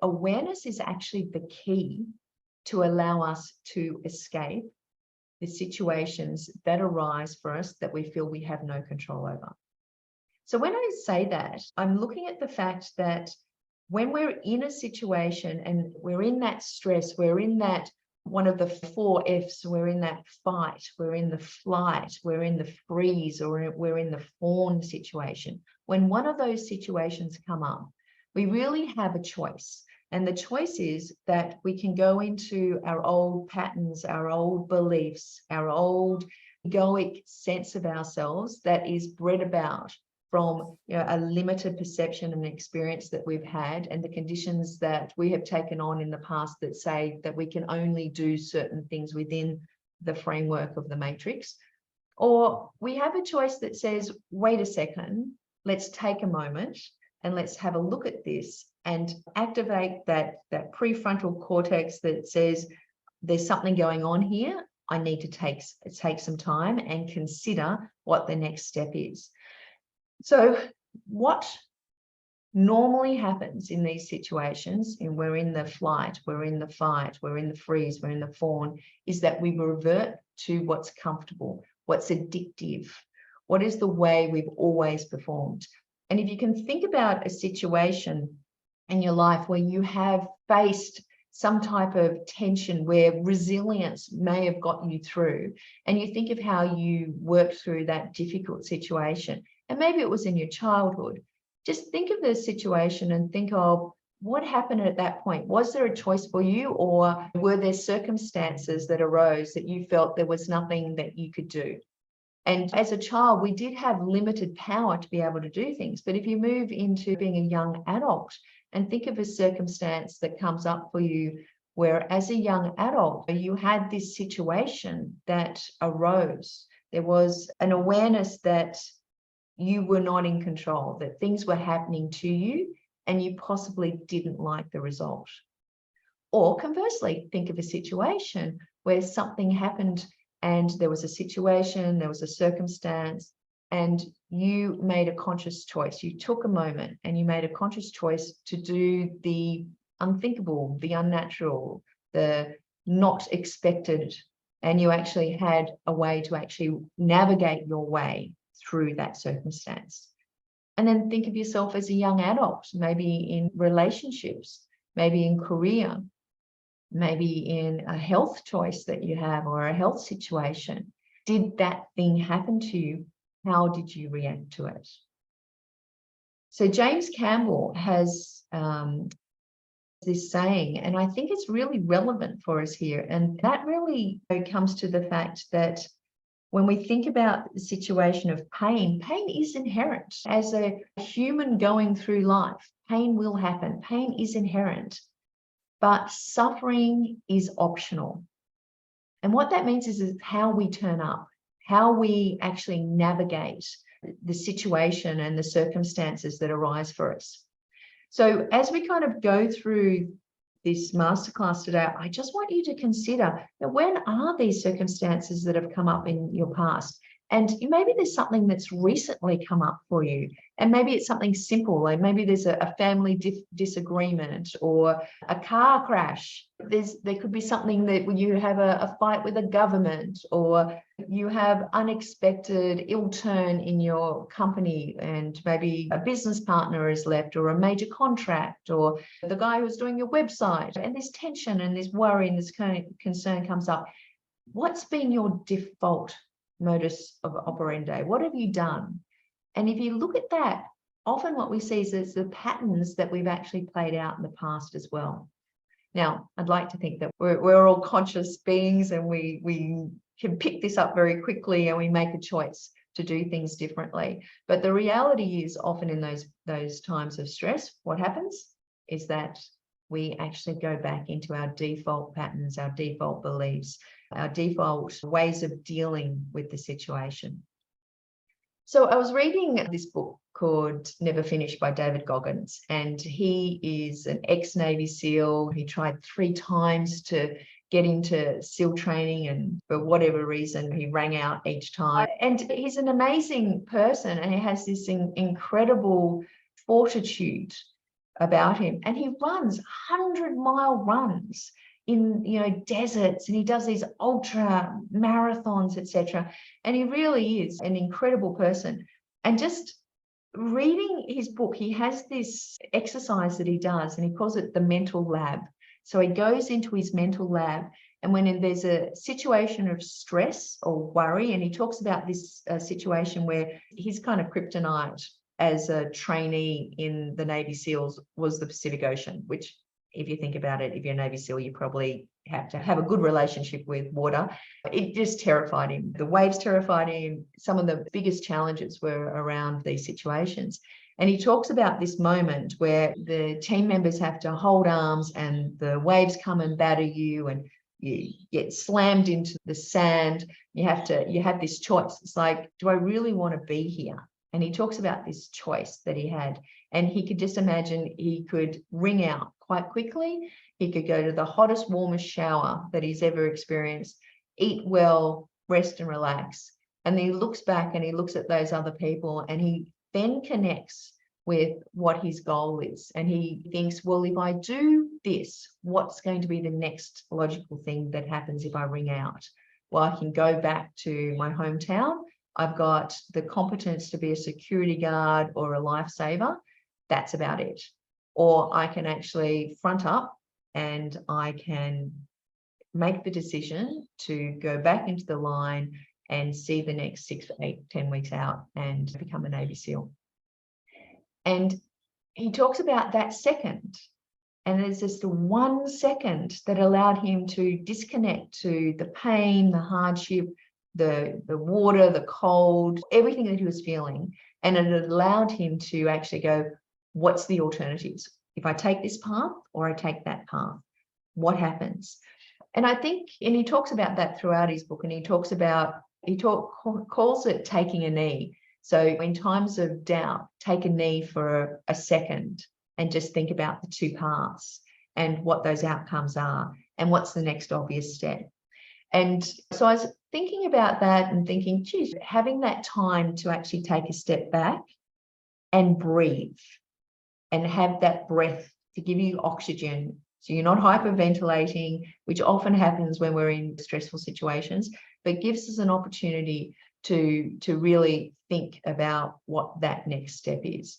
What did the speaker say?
awareness is actually the key to allow us to escape the situations that arise for us that we feel we have no control over. So when I say that, I'm looking at the fact that when we're in a situation and we're in that stress, we're in that one of the 4 F's, we're in that fight, we're in the flight, we're in the freeze, or we're in the fawn situation. When one of those situations come up, we really have a choice. And the choice is that we can go into our old patterns, our old beliefs, our old egoic sense of ourselves that is bred about from a limited perception and experience that we've had, and the conditions that we have taken on in the past that say that we can only do certain things within the framework of the matrix. Or we have a choice that says, wait a second, let's take a moment and let's have a look at this and activate that prefrontal cortex that says there's something going on here. I need to take some time and consider what the next step is. So what normally happens in these situations, and we're in the flight, we're in the fight, we're in the freeze, we're in the fawn, is that we revert to what's comfortable, what's addictive, what is the way we've always performed. And if you can think about a situation in your life where you have faced some type of tension where resilience may have gotten you through, and you think of how you worked through that difficult situation, and maybe it was in your childhood, just think of the situation and think of what happened at that point. Was there a choice for you, or were there circumstances that arose that you felt there was nothing that you could do? And as a child, we did have limited power to be able to do things. But if you move into being a young adult and think of a circumstance that comes up for you where as a young adult, you had this situation that arose, there was an awareness that you were not in control, that things were happening to you and you possibly didn't like the result. Or conversely, think of a situation where something happened and there was a situation, there was a circumstance, and you made a conscious choice. You took a moment and you made a conscious choice to do the unthinkable, the unnatural, the not expected, and you actually had a way to actually navigate your way through that circumstance. And then think of yourself as a young adult, maybe in relationships, maybe in career, maybe in a health choice that you have or a health situation. Did that thing happen to you? How did you react to it? So James Campbell has this saying, and I think it's really relevant for us here. And that really comes to the fact that when we think about the situation of pain, pain is inherent. As a human going through life, pain will happen. Pain is inherent, but suffering is optional. And what that means is how we turn up, how we actually navigate the situation and the circumstances that arise for us. So as we kind of go through this masterclass today, I just want you to consider, when are these circumstances that have come up in your past? And maybe there's something that's recently come up for you, and maybe it's something simple, like maybe there's a family disagreement or a car crash. There could be something that you have a fight with a government, or you have unexpected ill turn in your company and maybe a business partner has left, or a major contract, or the guy who's doing your website, and this tension and this worry and this kind of concern comes up. What's been your default modus of operandi? What have you done? And if you look at that, often what we see is the patterns that we've actually played out in the past as well. Now, I'd like to think that we're all conscious beings and we can pick this up very quickly and we make a choice to do things differently. But the reality is often in those times of stress, what happens is that we actually go back into our default patterns, our default beliefs, our default ways of dealing with the situation. So I was reading this book called Never Finish by David Goggins, and he is an ex-Navy SEAL. He tried 3 times to get into SEAL training, and for whatever reason, he rang out each time. And he's an amazing person, and he has this incredible fortitude about him, and he runs 100-mile runs in deserts, and he does these ultra marathons, etc. And he really is an incredible person. And just reading his book, he has this exercise that he does, and he calls it the mental lab. So he goes into his mental lab, and when there's a situation of stress or worry, and he talks about this situation where his kind of kryptonite as a trainee in the Navy SEALs was the Pacific Ocean, which, if you think about it, if you're a Navy SEAL, you probably have to have a good relationship with water. It just terrified him. The waves terrified him. Some of the biggest challenges were around these situations. And he talks about this moment where the team members have to hold arms and the waves come and batter you, and you get slammed into the sand. You have this choice. It's like, do I really want to be here? And he talks about this choice that he had. And he could just imagine he could wring out quite quickly. He could go to the hottest, warmest shower that he's ever experienced, eat well, rest and relax. And he looks back and he looks at those other people, and he then connects with what his goal is. And he thinks, well, if I do this, what's going to be the next logical thing that happens if I wring out? Well, I can go back to my hometown. I've got the competence to be a security guard or a lifesaver. That's about it. Or I can actually front up and I can make the decision to go back into the line and see the next 6, 8, 10 weeks out and become a Navy SEAL. And he talks about that second. And there's just the 1 second that allowed him to disconnect to the pain, the hardship, the water, the cold, everything that he was feeling. And it allowed him to actually go, what's the alternatives? If I take this path or I take that path, what happens? And I think, and he talks about that throughout his book, and he calls it taking a knee. So in times of doubt, take a knee for a second and just think about the two paths and what those outcomes are and what's the next obvious step. And so I was thinking about that and thinking, geez, having that time to actually take a step back and breathe and have that breath to give you oxygen, so you're not hyperventilating, which often happens when we're in stressful situations, but gives us an opportunity to really think about what that next step is.